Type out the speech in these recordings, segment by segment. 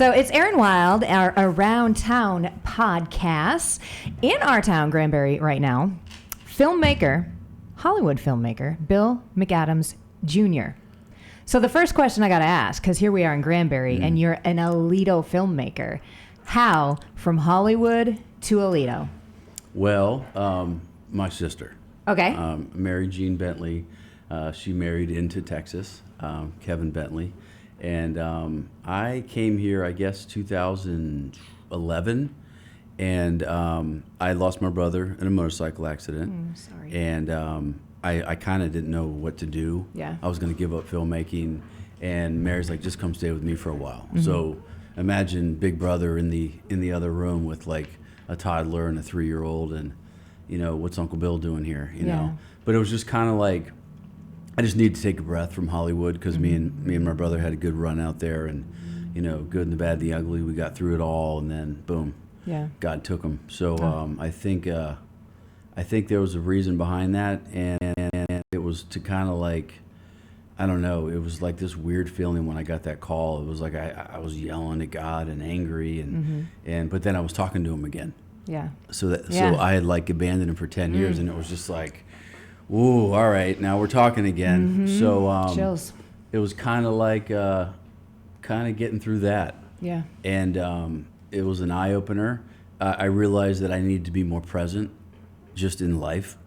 So it's Erin Wilde, our Around Town podcast. In our town, Granbury, right now, Hollywood filmmaker, Bill McAdams Jr. So the first question I got to ask, because here we are in Granbury, and you're an Aledo filmmaker. How from Hollywood to Aledo? Well, my sister. Okay. Mary Jean Bentley. She married into Texas, Kevin Bentley. And I came here, I guess, 2011. And I lost my brother in a motorcycle accident. Sorry. And I kind of didn't know what to do. Yeah. I was going to give up filmmaking. And Mary's like, just come stay with me for a while. So imagine Big Brother in the other room with like a toddler and a 3-year-old, and what's Uncle Bill doing here? You know. But it was just kind of like I just needed to take a breath from Hollywood because me and my brother had a good run out there, and good and the bad, the ugly. We got through it all, and then boom, God took him. So I think there was a reason behind that, and it was to kind of like, I don't know, it was like this weird feeling when I got that call. It was like I was yelling at God and angry, and but then I was talking to him again. Yeah. So I had like abandoned him for 10 years, and it was just like, ooh, all right, now we're talking again. So Chills. it was kind of like getting through that. Yeah. And it was an eye opener. I realized that I needed to be more present, just in life,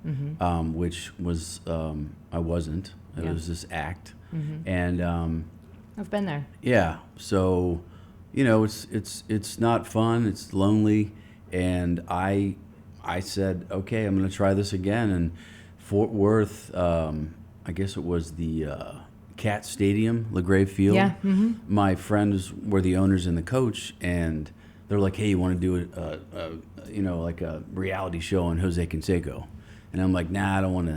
which was I wasn't. It was this act, and I've been there. yeah. So, it's not fun. It's lonely, and I said, okay, I'm going to try this again. And Fort Worth, I guess it was the Cat Stadium, LaGrave Field. Yeah. My friends were the owners and the coach, and they're like, hey, you want to do like a reality show on Jose Canseco? And I'm like, nah, I don't want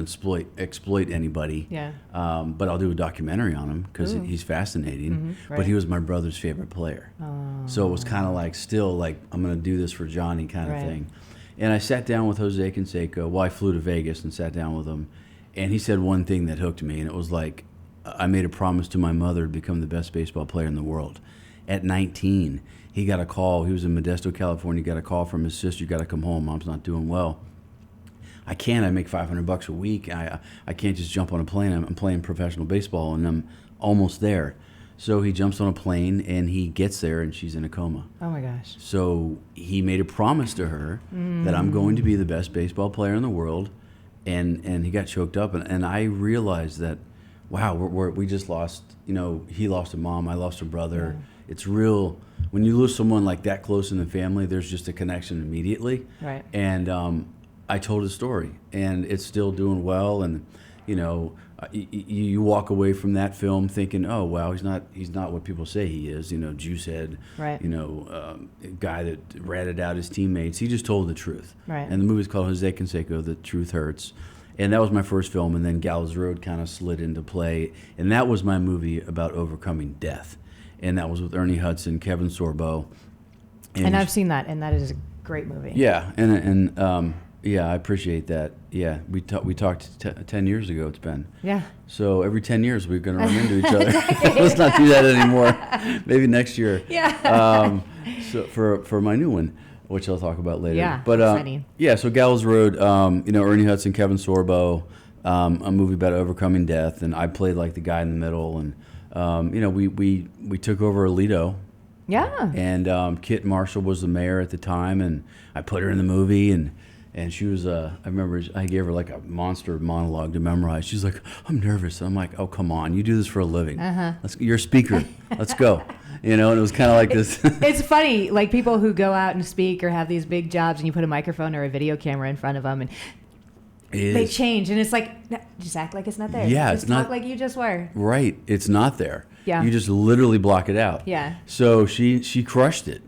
to exploit anybody. Yeah. But I'll do a documentary on him because he's fascinating. Right. But he was my brother's favorite player. So it was kind of like still like I'm going to do this for Johnny kind of thing. And I sat down with Jose Canseco. Well, I flew to Vegas and sat down with him. And he said one thing that hooked me, and it was like, I made a promise to my mother to become the best baseball player in the world. At 19, he got a call. He was in Modesto, California. He got a call from his sister, you got to come home. Mom's not doing well. I can't. I make $500 a week. I can't just jump on a plane. I'm playing professional baseball, and I'm almost there. So he jumps on a plane, and he gets there, and she's in a coma. Oh, my gosh. So he made a promise to her that I'm going to be the best baseball player in the world, and he got choked up. And I realized that, wow, we just lost, he lost a mom, I lost a brother. Yeah. It's real. When you lose someone like that close in the family, there's just a connection immediately. Right. And I told his story, and it's still doing well. And you walk away from that film thinking, oh wow, he's not what people say he is. Juice head. Right. Guy that ratted out his teammates. He just told the truth. Right. And the movie's called Jose Canseco, The Truth Hurts. And that was my first film, and then Gallows Road kind of slid into play, and that was my movie about overcoming death, and that was with Ernie Hudson, Kevin Sorbo. And I've seen that, and that is a great movie. Yeah, and yeah, I appreciate that. Yeah, we talked 10 years ago. It's been. Yeah. So every 10 years we're going to run into each other. Let's not do that anymore. Maybe next year. Yeah. So for my new one, which I'll talk about later. Yeah. But exciting. yeah. So Gallows Road. Ernie Hudson, Kevin Sorbo, a movie about overcoming death, and I played like the guy in the middle, and we took over Aledo. Yeah. And Kit Marshall was the mayor at the time, and I put her in the movie, and she was, I remember I gave her like a monster monologue to memorize. She's like, I'm nervous. And I'm like, oh, come on. You do this for a living. You're a speaker. Let's go. And it was kind of like this. It's funny, like people who go out and speak or have these big jobs and you put a microphone or a video camera in front of them and they change. And it's like, no, just act like it's not there. Yeah, just it's not. Talk like you just were. Right. It's not there. Yeah. You just literally block it out. Yeah. So she crushed it.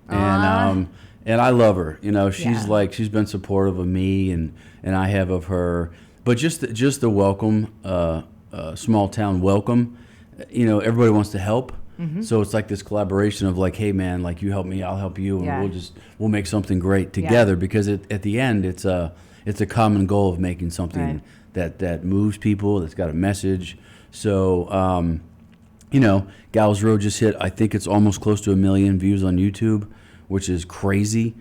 And I love her. She's been supportive of me and I have of her. But just the welcome, small town welcome. Everybody wants to help. Mm-hmm. So it's like this collaboration of like, hey man, like you help me, I'll help you, and we'll make something great together because at the end it's a common goal of making something that moves people, that's got a message. So Gallows Road just hit, I think it's almost close to 1 million views on YouTube, which is crazy.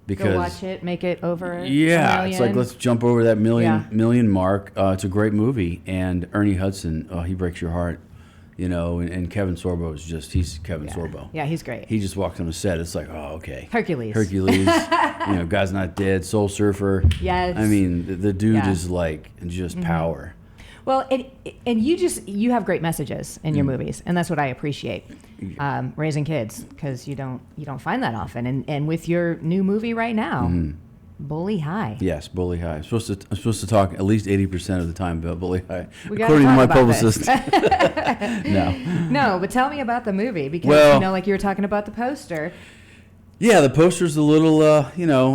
Because, go watch it, make it over. Yeah, it's like let's jump over that million mark. It's a great movie, and Ernie Hudson, he breaks your heart, and Kevin Sorbo he's Kevin Sorbo. Yeah, he's great. He just walked on the set. It's like, oh, okay. Hercules, Guy's Not Dead, Soul Surfer. Yes. I mean, the dude is like just power. Well, and you have great messages in your movies, and that's what I appreciate. Raising kids, because you don't find that often. And with your new movie right now, Bully High. Yes, Bully High. I'm supposed to talk at least 80% of the time about Bully High, according to my publicist. No, but tell me about the movie, because like you were talking about the poster. Yeah, the poster's a little,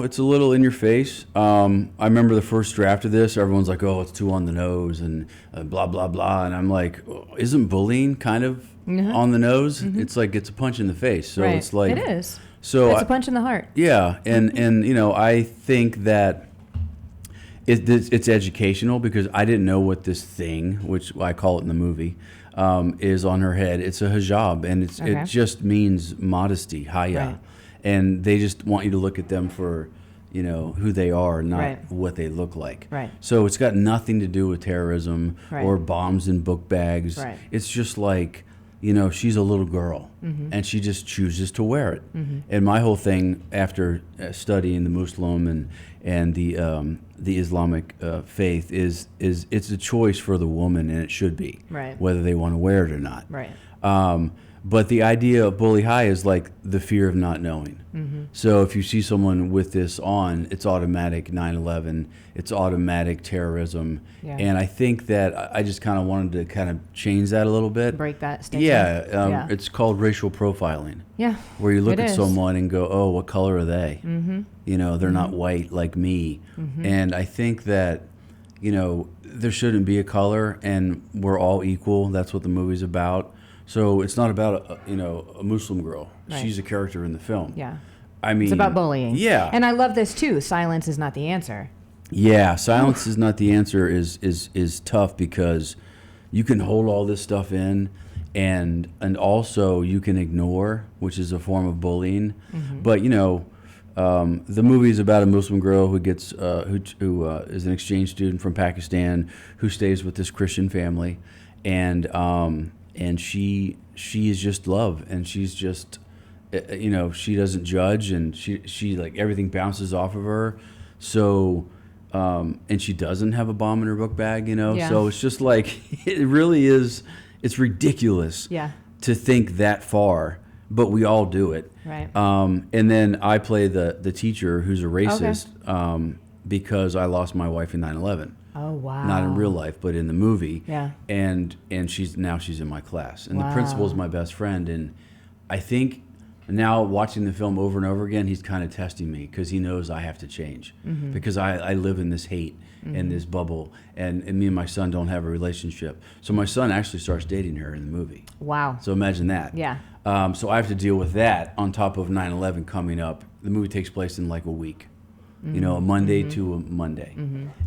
it's a little in your face. I remember the first draft of this, everyone's like, oh, it's too on the nose and blah, blah, blah. And I'm like, isn't bullying kind of on the nose? It's like it's a punch in the face. So it's like. It is. So it's a punch in the heart. Yeah, and I think that it's educational, because I didn't know what this thing, which I call it in the movie, is on her head. It's a hijab, and it just means modesty, haya. Right. And they just want you to look at them for, who they are, not what they look like. Right. So it's got nothing to do with terrorism or bombs in book bags. Right. It's just like, she's a little girl, and she just chooses to wear it. And my whole thing after studying the Muslim and the Islamic faith is it's a choice for the woman, and it should be, whether they want to wear it or not. Right. But the idea of Bully High is like the fear of not knowing. So if you see someone with this on, it's automatic 9/11, it's automatic terrorism. Yeah. And I think that I just kind of wanted to kind of change that a little bit. Break that stigma. Yeah, it's called racial profiling. Yeah, where you look at someone and go, oh, what color are they? They're not white like me. And I think that, there shouldn't be a color, and we're all equal. That's what the movie's about. So it's not about a Muslim girl. Right. She's a character in the film. Yeah. I mean, it's about bullying. Yeah. And I love this too. Silence is not the answer. Yeah, silence is not the answer is tough, because you can hold all this stuff in, and also you can ignore, which is a form of bullying. But the movie is about a Muslim girl who gets who is an exchange student from Pakistan who stays with this Christian family, and she is just love, and she's just, she doesn't judge, and she like everything bounces off of her. So, and she doesn't have a bomb in her book bag, So it's just like, it really is, it's ridiculous to think that far, but we all do it. Right. And then I play the teacher who's a racist, because I lost my wife in 9/11. Oh, wow. Not in real life, but in the movie. Yeah. And she's in my class. And the principal is my best friend. And I think now watching the film over and over again, he's kind of testing me, because he knows I have to change. Because I live in this hate and this bubble. And me and my son don't have a relationship. So my son actually starts dating her in the movie. Wow. So imagine that. Yeah. So I have to deal with that on top of 9/11 coming up. The movie takes place in like a week. A Monday to a Monday.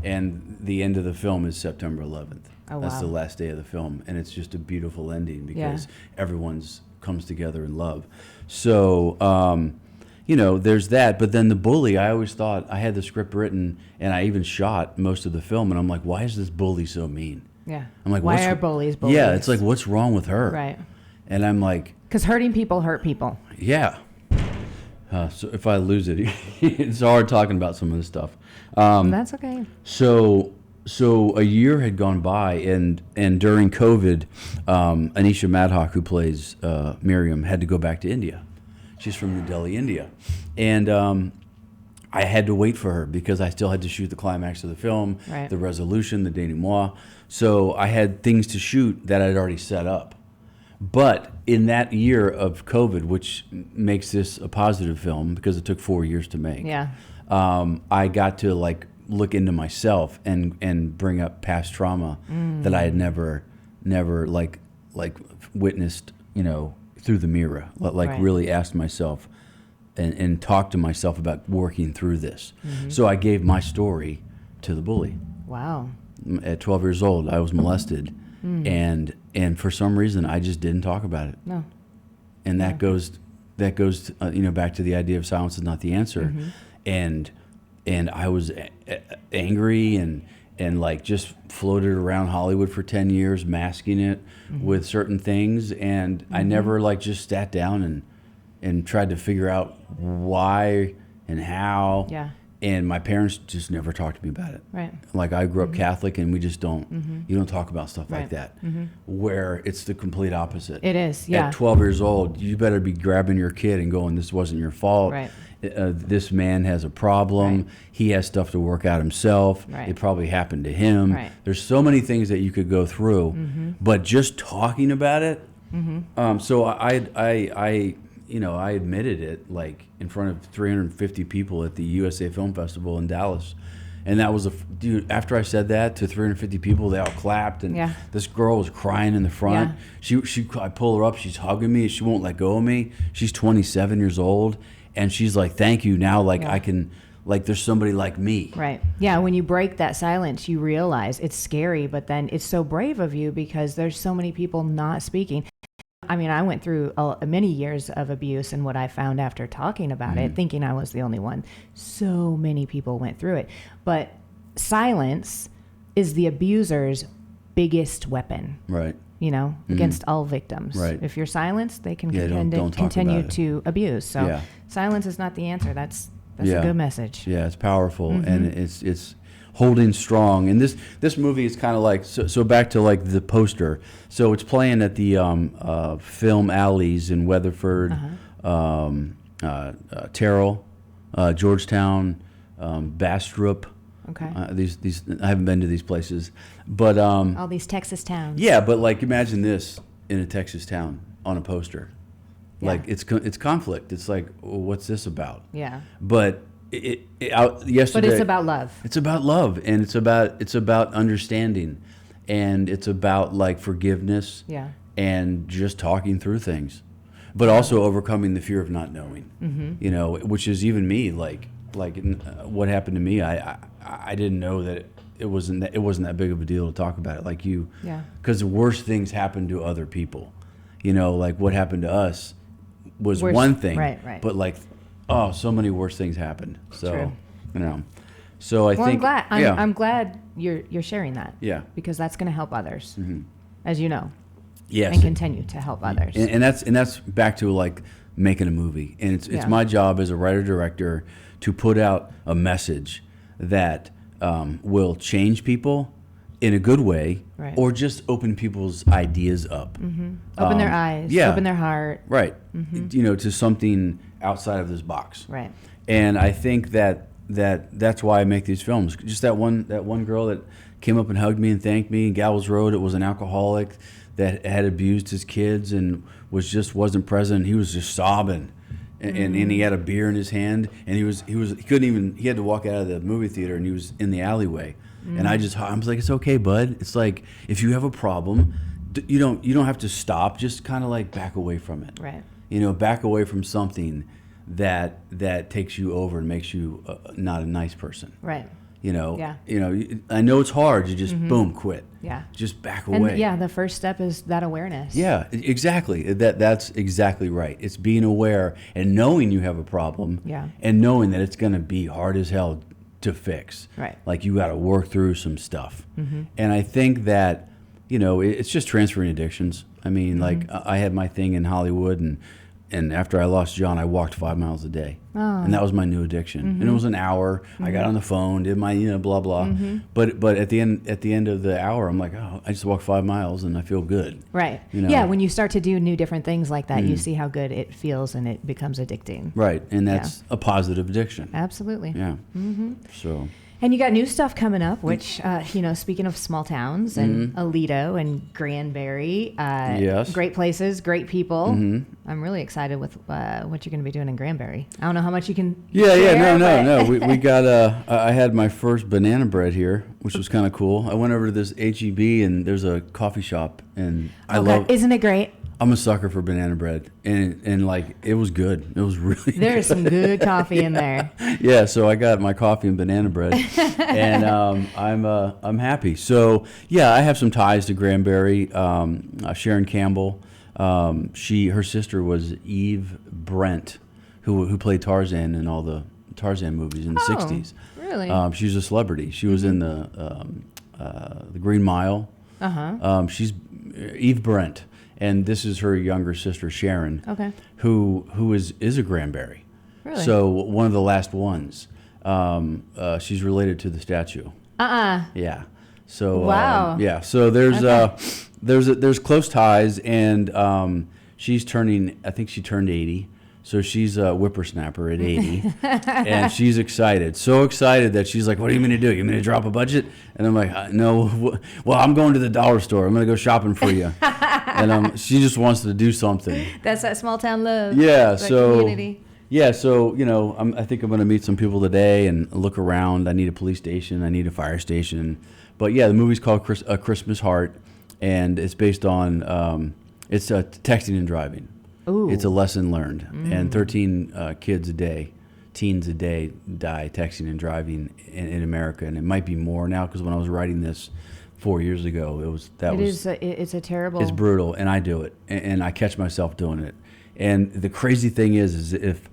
And the end of the film is September 11th. Oh, That's wow. the last day of the film. And it's just a beautiful ending, because everyone's comes together in love. So, there's that. But then the bully, I always thought, I had the script written, and I even shot most of the film, and I'm like, why is this bully so mean? Yeah. I'm like, why are bullies bullies? Yeah, it's like, what's wrong with her? Right. And I'm like... Because hurting people hurt people. Yeah. So if I lose it, it's hard talking about some of this stuff. That's okay. So a year had gone by, and during COVID, Anisha Madhawk, who plays Miriam, had to go back to India. She's from New Delhi, India. And I had to wait for her, because I still had to shoot the climax of the film, the resolution, the denouement. So I had things to shoot that I'd already set up. But in that year of COVID, which makes this a positive film, because it took 4 years to make, I got to look into myself and bring up past trauma that I had never witnessed, through the mirror, really asked myself and talked to myself about working through this. So I gave my story to the bully. Wow. At 12 years old, I was molested. and for some reason I just didn't talk about it. No. And that goes back to the idea of silence is not the answer. And I was angry and like just floated around Hollywood for 10 years, masking it with certain things. And I never like just sat down and tried to figure out why and how. Yeah. And my parents just never talked to me about it. Right. Like I grew up Catholic, and we just don't, you don't talk about stuff like that. Where it's the complete opposite. It is, yeah. At 12 years old, you better be grabbing your kid and going, this wasn't your fault. Right. This man has a problem. Right. He has stuff to work out himself. Right. It probably happened to him. Right. There's so many things that you could go through, but just talking about it. So I admitted it like in front of 350 people at the USA Film Festival in Dallas. And that was dude, after I said that to 350 people, they all clapped, and this girl was crying in the front. I pull her up, she's hugging me, she won't let go of me. She's 27 years old, and she's like, thank you, now like I can, like there's somebody like me. Right. Yeah, when you break that silence, you realize it's scary, but then it's so brave of you because there's so many people not speaking. I mean, I went through many years of abuse, and what I found after talking about it, thinking I was the only one, so many people went through it. But silence is the abuser's biggest weapon. Right. You know, against all victims. Right. If you're silenced, they can don't talk continue about it. to abuse. So silence is not the answer. That's a good message. Yeah, it's powerful, and it's holding strong. And this movie is kind of like, so back to like the poster. So it's playing at the film alleys in Weatherford, Terrell, Georgetown, Bastrop. Okay. These I haven't been to these places, but all these Texas towns. yeah, but like imagine this in a Texas town on a poster. Yeah. Like it's conflict. It's like, well, what's this about? Yeah. But yesterday. But it's about love. It's about love, and it's about understanding, and it's about like forgiveness. Yeah. And just talking through things, but also overcoming the fear of not knowing. You know, which is even me. Like what happened to me. I didn't know that it wasn't that big of a deal to talk about it. Like you. Yeah. Because the worst things happen to other people. You know, like what happened to us was one thing. Right. But like. Oh, so many worse things happened. So, True. you know, so I think. I'm glad. I'm glad you're sharing that. Yeah. Because that's going to help others, as you know. Yes. And continue to help others. And that's back to like making a movie, and it's my job as a writer director to put out a message that will change people in a good way, or just open people's ideas up. Open their eyes. Open their heart. Right. You know, to something outside of this box. Right. And I think that's why I make these films. Just that one girl that came up and hugged me and thanked me in Gallows Road. It was an alcoholic that had abused his kids and wasn't present. He was just sobbing, and he had a beer in his hand, and he had to walk out of the movie theater, and he was in the alleyway. And I was like, it's okay, bud. It's like if you have a problem, you don't have to stop. Just kind of like back away from it. Right. You know, back away from something that takes you over and makes you not a nice person. Right. You know. Yeah. You know, I know it's hard. You just boom, quit. Yeah. Just back away. And the first step is that awareness. Yeah, exactly. That's exactly right. It's being aware and knowing you have a problem. Yeah. And knowing that it's going to be hard as hell to fix. Right. Like you got to work through some stuff. And I think that, you know, it's just transferring addictions. I mean, like I had my thing in Hollywood, and after I lost John, I walked 5 miles a day. Oh. And that was my new addiction. And it was an hour. I got on the phone, did my, blah, blah. But at the end of the hour, I'm like, oh, I just walked 5 miles and I feel good. Right. You know? Yeah, when you start to do new different things like that, you see how good it feels and it becomes addicting. Right. And that's a positive addiction. Absolutely. Yeah. So. And you got new stuff coming up, which, speaking of small towns and Alito and Granbury, yes. Great places, great people. I'm really excited with what you're going to be doing in Granbury. I don't know how much you can share, No. We got, I had my first banana bread here, which was kind of cool. I went over to this H-E-B, and there's a coffee shop, and I love. Isn't it great? I'm a sucker for banana bread, and like it was good. It was really There's some good coffee in there. Yeah, so I got my coffee and banana bread, and I'm happy. So yeah, I have some ties to Granbury. Sharon Campbell, her sister was Eve Brent, who played Tarzan in all the Tarzan movies in the '60s. Really? She was a celebrity. She was in the Green Mile. She's Eve Brent. And this is her younger sister, Sharon, who is a Granbury. Really? So one of the last ones. She's related to the statue. Yeah. So wow. Yeah. So there's close ties, and she's turning. I think she turned 80. So she's a whippersnapper at 80, and she's excited. So excited that she's like, "What are you going to do? You going to drop a budget?" And I'm like, "No. Well, I'm going to the dollar store. I'm going to go shopping for you." And she just wants to do something. That's that small town love. Yeah. That So community. yeah. So I think I'm going to meet some people today and look around. I need a police station. I need a fire station. But yeah, the movie's called A Christmas Heart, and it's based on it's texting and driving. Ooh. It's a lesson learned, and 13 teens a day die texting and driving in America, and it might be more now because when I was writing this 4 years ago, It's a terrible. It's brutal, and I do it, and I catch myself doing it. And the crazy thing is if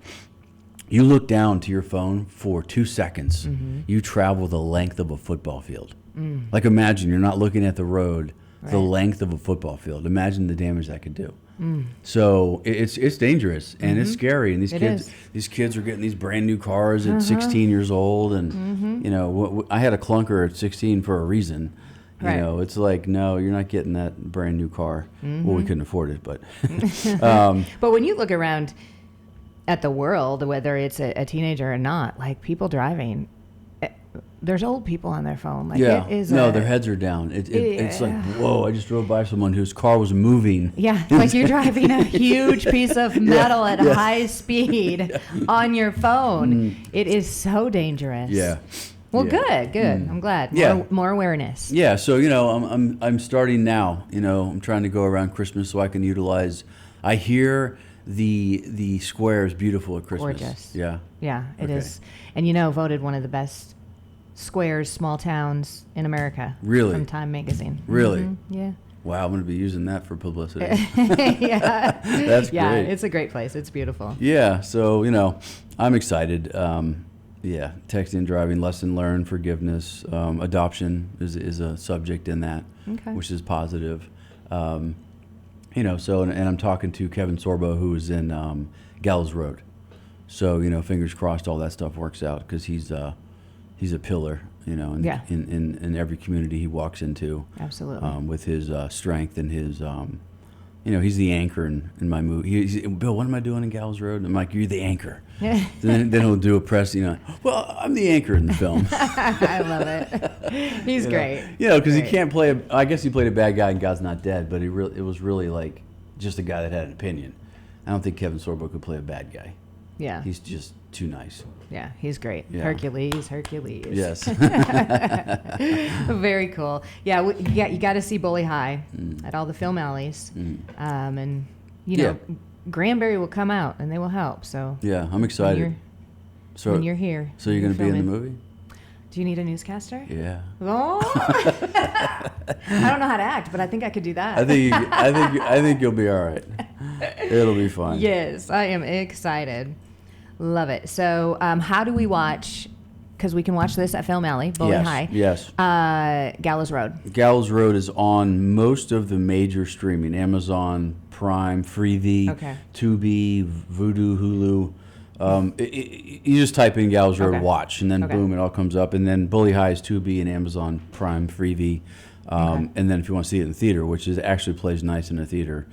you look down to your phone for 2 seconds, you travel the length of a football field. Like imagine you're not looking at the road, the length of a football field. Imagine the damage that could do. So it's dangerous and it's scary, and these kids are getting these brand new cars at 16 years old, and I had a clunker at 16 for a reason. It's like, no, you're not getting that brand new car. Well, we couldn't afford it, but but when you look around at the world, whether it's a teenager or not, like people driving, there's old people on their phone. Like their heads are down. It's like, whoa, I just drove by someone whose car was moving. Yeah, like you're driving a huge piece of metal at high speed on your phone. It is so dangerous. Yeah. Well, good. I'm glad. More awareness. Yeah, so I'm starting now. I'm trying to go around Christmas so I can utilize. I hear the square is beautiful at Christmas. Gorgeous. Yeah. Yeah, it is. And voted one of the best squares, small towns in America. Really? From Time Magazine. Really? Yeah. Wow, I'm going to be using that for publicity. Yeah. That's great. Yeah, it's a great place. It's beautiful. Yeah, so, I'm excited. Texting and driving, lesson learned, forgiveness, adoption is a subject in that, which is positive. And I'm talking to Kevin Sorbo, who is in Gallows Road. So, fingers crossed all that stuff works out, because he's a pillar, in every community he walks into. Absolutely. With his strength and his, he's the anchor in my movie. Bill, what am I doing in Gallows Road? I'm like, you're the anchor. then he'll do a press, well, I'm the anchor in the film. I love it. He's great. Because he can't play, I guess he played a bad guy in God's Not Dead, but it was really like just a guy that had an opinion. I don't think Kevin Sorbo could play a bad guy. Yeah. He's just too nice. Yeah, he's great. Yeah. Hercules. Yes. Very cool. Yeah, you got to see Bully High at all the film alleys. And, Granbury will come out and they will help. So yeah, I'm excited. When you're here. So you're going to be in the movie? Do you need a newscaster? Yeah. Oh. I don't know how to act, but I think I could do that. I think you'll be all right. It'll be fun. Yes, I am excited. Love it. So, how do we watch? Because we can watch this at Film Alley, Bully High. Yes. Gallows Road. Gallows Road is on most of the major streaming: Amazon Prime, Freevee, Tubi, Vudu, Hulu. You just type in Gallows Road Watch, and then boom, it all comes up. And then Bully High is Tubi and Amazon Prime, Freevee. And then if you want to see it in the theater, which actually plays nice in a theater,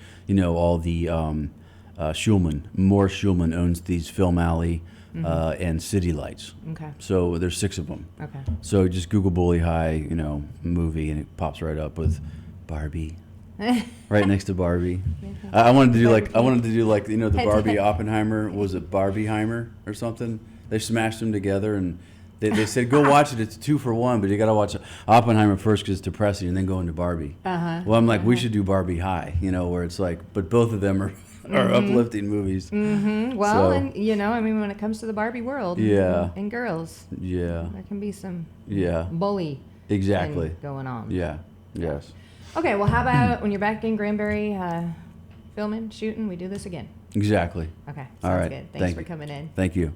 all the Morris Schulman owns these Film Alley and City Lights. Okay. So there's 6 of them. Okay. So just Google Bully High, movie, and it pops right up with Barbie. Right next to Barbie. I wanted to do like the Barbie Oppenheimer. Was it Barbieheimer or something? They smashed them together, and They said go watch it. It's 2 for 1, but you got to watch Oppenheimer first because it's depressing, and then go into Barbie. Well, I'm like, we should do Barbie High, where it's like, but both of them are uplifting movies. Well, and when it comes to the Barbie world, and girls, there can be some bully exactly going on. Yes. Okay, well, how about when you're back in Granbury, filming, shooting, we do this again? Exactly. Okay, All sounds right. good. Thanks for coming in. Thank you.